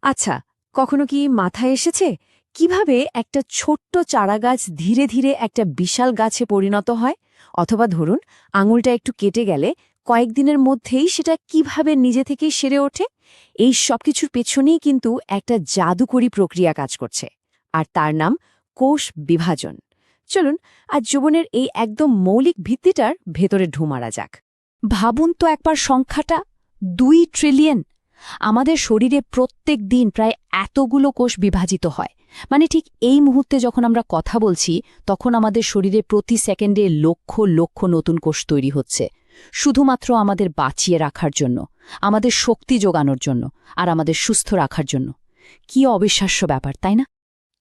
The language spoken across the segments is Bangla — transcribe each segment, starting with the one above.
আচ্ছা, কখনো কি মাথায় এসেছে কিভাবে একটা ছোট্ট চারাগাছ ধীরে ধীরে একটা বিশাল গাছে পরিণত হয়? অথবা ধরুন আঙুলটা একটু কেটে গেলে কয়েকদিনের মধ্যেই সেটা কিভাবে নিজে থেকেই সেরে ওঠে? এই সবকিছুর পেছনেই কিন্তু একটা জাদুকরী প্রক্রিয়া কাজ করছে, আর তার নাম কোষ বিভাজন। চলুন আজ জীবনের এই একদম মৌলিক ভিত্তিটার ভেতরে ঢু মারা যাক। ভাবুন তো একবার সংখ্যাটা, 2 ট্রিলিয়ন। আমাদের শরীরে প্রত্যেক দিন প্রায় এতগুলো কোষ বিভাজিত হয়। মানে ঠিক এই মুহূর্তে যখন আমরা কথা বলছি, তখন আমাদের শরীরে প্রতি সেকেন্ডে লক্ষ লক্ষ নতুন কোষ তৈরি হচ্ছে, শুধুমাত্র আমাদের বাঁচিয়ে রাখার জন্য, আমাদের শক্তি যোগানোর জন্য, আর আমাদের সুস্থ রাখার জন্য। কি অবিশ্বাস্য ব্যাপার, তাই না?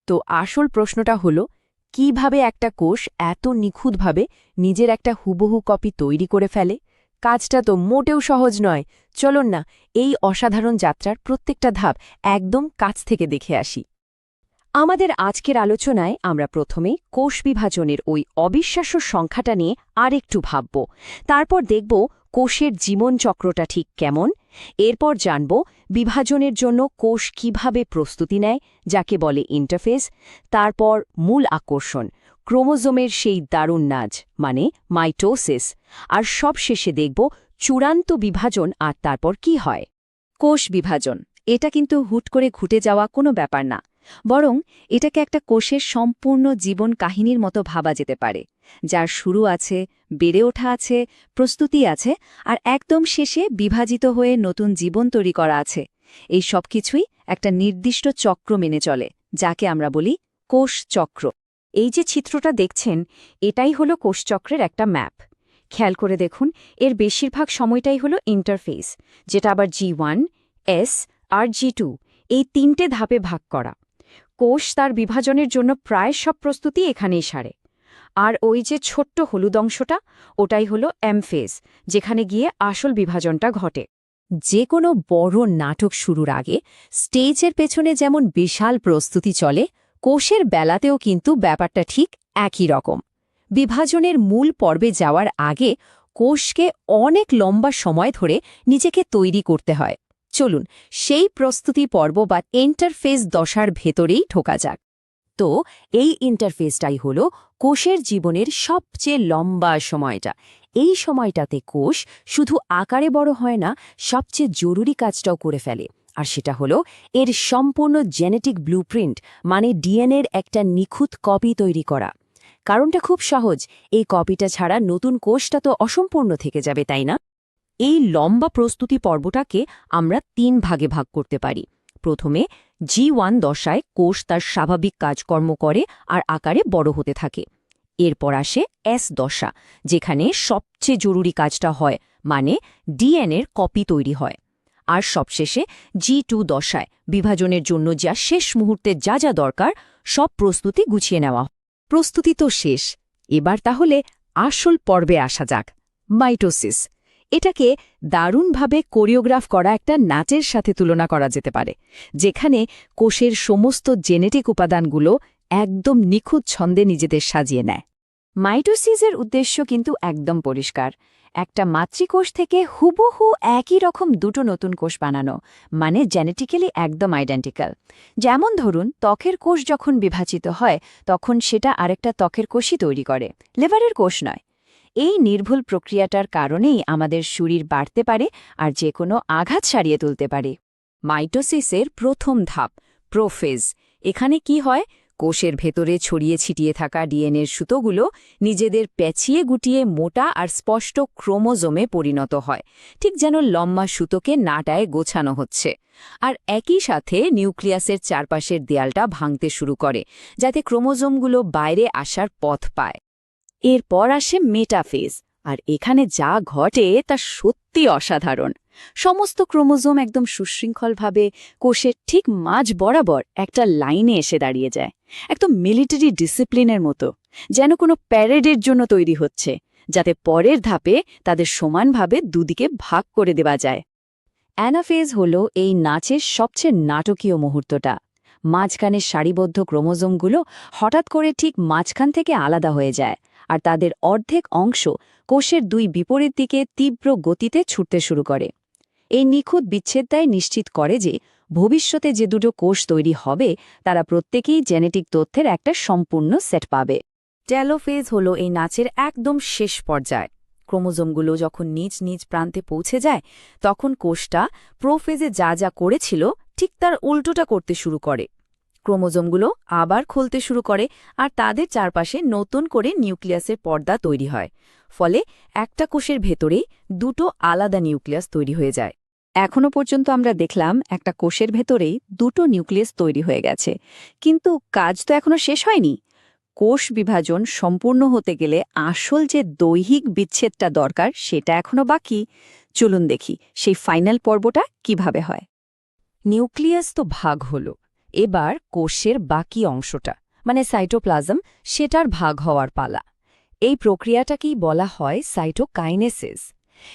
তো আসল প্রশ্নটা হলো, কিভাবে একটা কোষ এত নিখুঁতভাবে নিজের একটা হুবহু কপি তৈরি করে ফেলে? কাজটা তো মোটেও সহজ নয়। চলুন না এই অসাধারণ যাত্রার প্রত্যেকটা ধাপ একদম কাছ থেকে দেখে আসি। আমাদের আজকের আলোচনায় আমরা প্রথমে কোষ বিভাজনের ওই অবিশ্বাস্য সংখ্যাটা নিয়ে আরেকটু ভাবব। তারপর দেখব কোষের জীবনচক্রটা ঠিক কেমন। এরপর জানব বিভাজনের জন্য কোষ কিভাবে প্রস্তুতি নেয়, যাকে বলে ইন্টারফেস। তারপর মূল আকর্ষণ, ক্রোমোজোমের সেই দারুণ নাচ, মানে মাইটোসিস। আর সবশেষে দেখব চূড়ান্ত বিভাজন, আর তারপর কি হয়। কোষ বিভাজন, এটা কিন্তু হুট করে ঘটে যাওয়া কোনো ব্যাপার না, বরং এটাকে একটা কোষের সম্পূর্ণ জীবন কাহিনীর মতো ভাবা যেতে পারে, যার শুরু আছে, বেড়ে ওঠা আছে, প্রস্তুতি আছে, আর একদম শেষে বিভাজিত হয়ে নতুন জীবন তৈরি করা আছে। এই সবকিছুই একটা নির্দিষ্ট চক্র মেনে চলে, যাকে আমরা বলি কোষ চক্র। এই যে চিত্রটা দেখছেন, এটাই হলো কোষচক্রের একটা ম্যাপ। খেয়াল করে দেখুন, এর বেশিরভাগ সময়টাই হলো ইন্টারফেস, যেটা আবার G1, S আর G2 এই 3টে ধাপে ভাগ করা। কোষ তার বিভাজনের জন্য প্রায় সব প্রস্তুতি এখানেই সারে। আর ওই যে ছোট্ট হলুদ অংশটা, ওটাই হলো এম ফেজ, যেখানে গিয়ে আসল বিভাজনটা ঘটে। যে কোনো বড় নাটক শুরুর আগে স্টেজের পেছনে যেমন বিশাল প্রস্তুতি চলে, কোষের বেলাতেও কিন্তু ব্যাপারটা ঠিক একই রকম। বিভাজনের মূল পর্বে যাওয়ার আগে কোষকে অনেক লম্বা সময় ধরে নিজেকে তৈরি করতে হয়। চলুন সেই প্রস্তুতি পর্ব বা ইন্টারফেস দশার ভেতরেই ঢোকা যাক। তো এই ইন্টারফেসটাই হল কোষের জীবনের সবচেয়ে লম্বা সময়টা। এই সময়টাতে কোষ শুধু আকারে বড় হয় না, সবচেয়ে জরুরি কাজটাও করে ফেলে। আর সেটা হলো এর সম্পূর্ণ জেনেটিক ব্লুপ্রিন্ট, মানে ডিএনএর একটা নিখুঁত কপি তৈরি করা। কারণটা খুব সহজ, এই কপিটা ছাড়া নতুন কোষটা তো অসম্পূর্ণ থেকে যাবে, তাই না? এই লম্বা প্রস্তুতি পর্বটাকে আমরা 3 ভাগে ভাগ করতে পারি। প্রথমে G1 দশায় কোষ তার স্বাভাবিক কাজকর্ম করে আর আকারে বড় হতে থাকে। এরপর আসে S দশা, যেখানে সবচেয়ে জরুরি কাজটা হয়, মানে ডিএনএর কপি তৈরি হয়। আর সবশেষে G2 দশায় বিভাজনের জন্য যা শেষ মুহূর্তে যা যা দরকার, সব প্রস্তুতি গুছিয়ে নেওয়া। প্রস্তুতি তো শেষ, এবার তাহলে আসল পর্বে আসা যাক, মাইটোসিস। এটাকে দারুণভাবে কোরিওগ্রাফ করা একটা নাচের সাথে তুলনা করা যেতে পারে, যেখানে কোষের সমস্ত জেনেটিক উপাদানগুলো একদম নিখুঁত ছন্দে নিজেদের সাজিয়ে নেয়। মাইটোসিসের উদ্দেশ্য কিন্তু একদম পরিষ্কার, একটা মাতৃকোষ থেকে হুবহু একই রকম দুটো নতুন কোষ বানানো, মানে জেনেটিক্যালি একদম আইডেন্টিক্যাল। যেমন ধরুন, ত্বকের কোষ যখন বিভাজিত হয়, তখন সেটা আরেকটা ত্বকের কোষই তৈরি করে, লিভারের কোষ নয়। এই নির্ভুল প্রক্রিয়াটার কারণেই আমাদের শরীর বাড়তে পারে আর যে কোনো আঘাত সারিয়ে তুলতে পারে। মাইটোসিসের প্রথম ধাপ, প্রোফেজ। এখানে কি হয়, কোষের ভেতরে ছড়িয়ে ছিটিয়ে থাকা ডিএনএর সুতোগুলো নিজেদের পেঁচিয়ে গুটিয়ে মোটা আর স্পষ্ট ক্রোমোজোমে পরিণত হয়, ঠিক যেন লম্বা সুতোকে নাটায় গোছানো হচ্ছে। আর একই সাথে নিউক্লিয়াসের চারপাশের দেয়ালটা ভাঙতে শুরু করে, যাতে ক্রোমোজোমগুলো বাইরে আসার পথ পায়। এরপর আসে মেটাফেজ, আর এখানে যা ঘটে তা সত্যি অসাধারণ। সমস্ত ক্রোমোজোম একদম সুশৃঙ্খলভাবে কোষের ঠিক মাঝ বরাবর একটা লাইনে এসে দাঁড়িয়ে যায়, একদম মিলিটারি ডিসিপ্লিনের মতো, যেন কোনো প্যারেডের জন্য তৈরি হচ্ছে, যাতে পরের ধাপে তাদের সমানভাবে দুদিকে ভাগ করে দেওয়া যায়। অ্যানাফেজ হল এই নাচের সবচেয়ে নাটকীয় মুহূর্তটা। মাঝখানের সারিবদ্ধ ক্রোমোজোমগুলো হঠাৎ করে ঠিক মাঝখান থেকে আলাদা হয়ে যায়, আর তাদের অর্ধেক অংশ কোষের 2 বিপরীত দিকে তীব্র গতিতে ছুটতে শুরু করে। এই নিখুঁত বিচ্ছেদটাই নিশ্চিত করে যে ভবিষ্যতে যে দুটো কোষ তৈরি হবে তারা প্রত্যেকেই জেনেটিক তথ্যের একটা সম্পূর্ণ সেট পাবে। টেলোফেজ হল এই নাচের একদম শেষ পর্যায়। ক্রোমোজোমগুলো যখন নিজ নিজ প্রান্তে পৌঁছে যায় তখন কোষটা প্রোফেজে যা যা করেছিল ঠিক তার উল্টোটা করতে শুরু করে। ক্রোমোজোমগুলো আবার খুলতে শুরু করে আর তাদের চারপাশে নতুন করে নিউক্লিয়াসের পর্দা তৈরি হয়। ফলে একটা কোষের ভেতরেই দুটো আলাদা নিউক্লিয়াস তৈরি হয়ে যায়। এখনো পর্যন্ত আমরা দেখলাম একটা কোষের ভেতরেই দুটো নিউক্লিয়াস তৈরি হয়ে গেছে, কিন্তু কাজ তো এখনো শেষ হয়নি। কোষ বিভাজন সম্পূর্ণ হতে গেলে আসল যে দৈহিক বিচ্ছেদটা দরকার সেটা এখনো বাকি। চলুন দেখি সেই ফাইনাল পর্বটা কিভাবে হয়। নিউক্লিয়াস তো ভাগ হল, এবার কোষের বাকি অংশটা মানে সাইটোপ্লাজম সেটার ভাগ হওয়ার পালা। এই প্রক্রিয়াটাকেই বলা হয় সাইটোকাইনেসিস।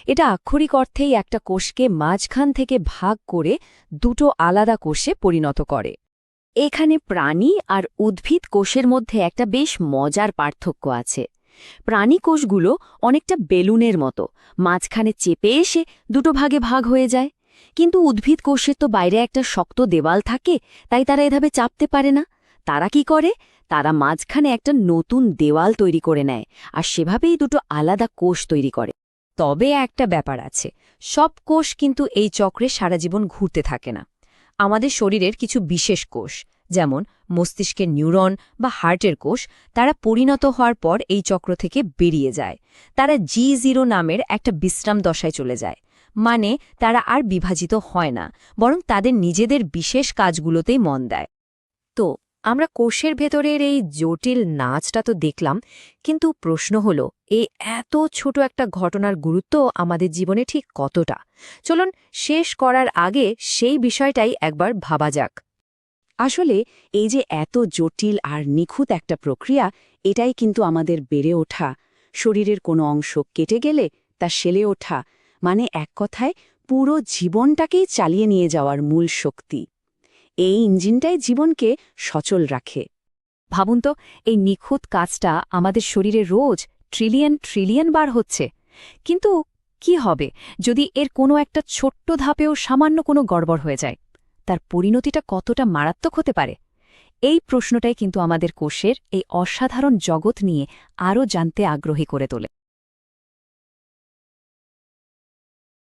এটা আক্ষরিক অর্থেই একটা কোষকে মাঝখান থেকে ভাগ করে দুটো আলাদা কোষে পরিণত করে। এখানে প্রাণী আর উদ্ভিদ কোষের মধ্যে একটা বেশ মজার পার্থক্য আছে। প্রাণী কোষগুলো অনেকটা বেলুনের মতো মাঝখানে চেপে এসে দুটো ভাগে ভাগ হয়ে যায়, কিন্তু উদ্ভিদ কোষের তো বাইরে একটা শক্ত দেওয়াল থাকে, তাই তারা এভাবে চাপতে পারে না। তারা কি করে? তারা মাঝখানে একটা নতুন দেওয়াল তৈরি করে নেয় আর সেভাবেই দুটো আলাদা কোষ তৈরি করে। তবে একটা ব্যাপার আছে, সব কোষ কিন্তু এই চক্রে সারা জীবন ঘুরতে থাকে না। আমাদের শরীরের কিছু বিশেষ কোষ, যেমন মস্তিষ্কের নিউরন বা হার্টের কোষ, তারা পরিণত হওয়ার পর এই চক্র থেকে বেরিয়ে যায়। তারা G0 নামের একটা বিশ্রাম দশায় চলে যায়, মানে তারা আর বিভাজিত হয় না, বরং তাদের নিজেদের বিশেষ কাজগুলোতেই মন দেয়। তো আমরা কোষের ভেতরের এই জটিল নাচটা তো দেখলাম, কিন্তু প্রশ্ন হল এই এত ছোট একটা ঘটনার গুরুত্ব আমাদের জীবনে ঠিক কতটা? চলুন শেষ করার আগে সেই বিষয়টাই একবার ভাবা যাক। আসলে এই যে এত জটিল আর নিখুঁত একটা প্রক্রিয়া, এটাই কিন্তু আমাদের বেড়ে ওঠা, শরীরের কোনো অংশ কেটে গেলে তা সেলে ওঠা, মানে এক কথায় পুরো জীবনটাকেই চালিয়ে নিয়ে যাওয়ার মূল শক্তি। এই ইঞ্জিনটাই জীবনকে সচল রাখে। ভাবুন তো, এই নিখুঁত কাজটা আমাদের শরীরে রোজ ট্রিলিয়ন ট্রিলিয়ন বার হচ্ছে। কিন্তু কি হবে যদি এর কোনো একটা ছোট্ট ধাপেও সামান্য কোনো গড়বড় হয়ে যায়? তার পরিণতিটা কতটা মারাত্মক হতে পারে? এই প্রশ্নটাই কিন্তু আমাদের কোষের এই অসাধারণ জগৎ নিয়ে আরও জানতে আগ্রহী করে তোলে।